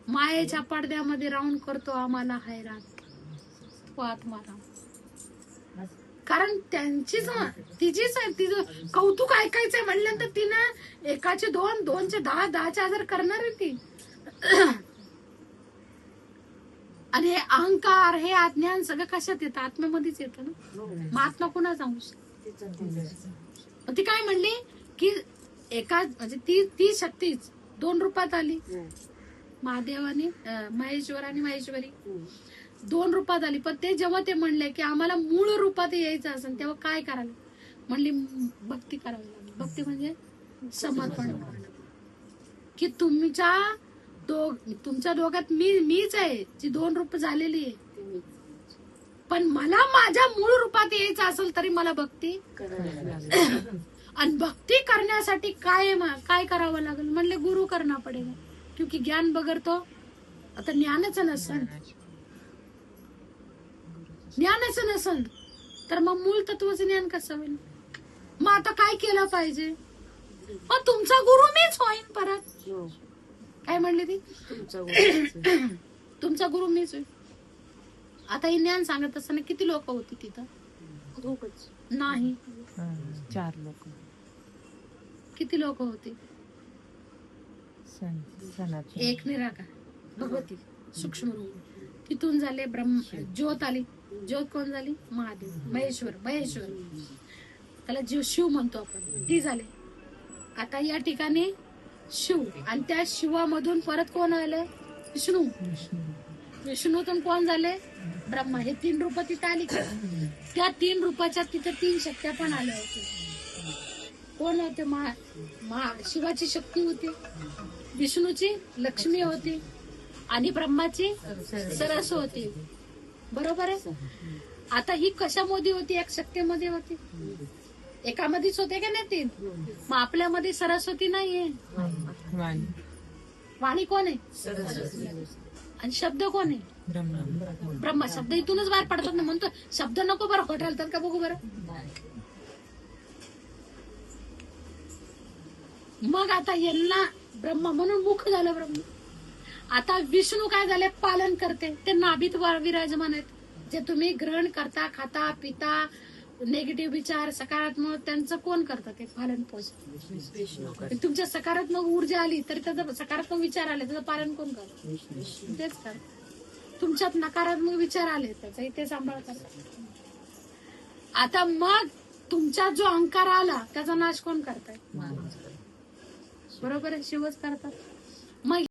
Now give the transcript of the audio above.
मायेच्या पडद्यामध्ये राहून करतो आम्हाला हैराण तो आत्माराम. कारण त्यांचीच तिचीच आहे, तिचं कौतुक ऐकायचंय म्हणल्यानंतर तिनं एकाचे 2, 2चे 10, 10चे 1000 करणार आहे ती. आणि हे अहंकार, हे अज्ञान सगळं कशात येतं? आत्म्यामध्येच येतं ना. मग आत्मा कुणा सांगू शकतो? ती काय म्हणली की एका म्हणजे ती शक्तीच 2 रूपात आली. महादेवानी महेश्वर आणि महेश्वरी 2 रूपात आली. पण ते जेव्हा ते म्हणले की आम्हाला मूळ रूपात यायचं असेल तेव्हा काय करायला म्हणली? भक्ती करावी लागली. भक्ती म्हणजे समर्पण की तुमच्या दोघात मीच आहे जी 2 रूप झालेली आहे. पण मला माझ्या मूळ रूपात यायचं असेल तरी मला भक्ती आणि भक्ती करण्यासाठी काय करावं लागेल म्हणले? गुरु करना पडेगा. क्योंकि ज्ञान बगर तो आता ज्ञानाचं नसन तर मग मूळ तत्वाचं ज्ञान कसं होईल? मग आता काय केलं पाहिजे? मग तुमचा गुरु मीच होईन परत. काय म्हणले ती? तुमचा गुरु मीच होईल. आता हे ज्ञान सांगत असताना किती लोक होती तिथं? नाही, 4 लोक. किती लोक होते? एक निराकार भगवती सूक्ष्म रूप. तिथून झाले ब्रह्म, ज्योत आली. ज्योत कोण झाली? महादेव. महेश्वर त्याला जीव शिव म्हणतो आपण, ती झाले. आता या ठिकाणी शिव आणि त्या शिवामधून परत कोण आले? विष्णू. विष्णूतून कोण झाले? ब्रह्मा. हे 3 रूप तिथे आली. त्या 3 रूपाच्या तिथे 3 शक्त्या पण आल्या होत्या. कोण होते? शिवाची शक्ती होती, विष्णूची लक्ष्मी होती आणि ब्रह्माची सरस्वती. बरोबर आहे. आता ही कशामध्ये होती? एक शक्तीमध्ये होती. एकामध्येच होते का नाही 3? मग आपल्यामध्ये सरस्वती नाहीये. वाणी कोण आहे? आणि शब्द कोण आहे? ब्रह्मा. शब्द इथूनच बाहेर पडतात ना. म्हणतो शब्द नको बरं, खोटालतात का बघू बरं. मग आता यांना ब्रह्मा म्हणून मुख झालं ब्रह्म. आता विष्णू काय झाले? पालन करते. ते नाभीत विराजमान आहेत. जे तुम्ही ग्रहण करता, खाता, पिता, नेगेटिव्ह विचार, सकारात्मक, त्यांचं कोण करतं? ते पालन पोषण. तुमच्या सकारात्मक ऊर्जा आली तरी त्याचं सकारात्मक विचार आले त्याचं पालन कोण करतं? तेच कर. तुमच्यात नकारात्मक विचार आले त्याचा इथे सांभाळ करतात. आता मग तुमच्यात जो अहंकार आला त्याचा नाश कोण करताय? बरोबर आहे, शिवच करतात. मग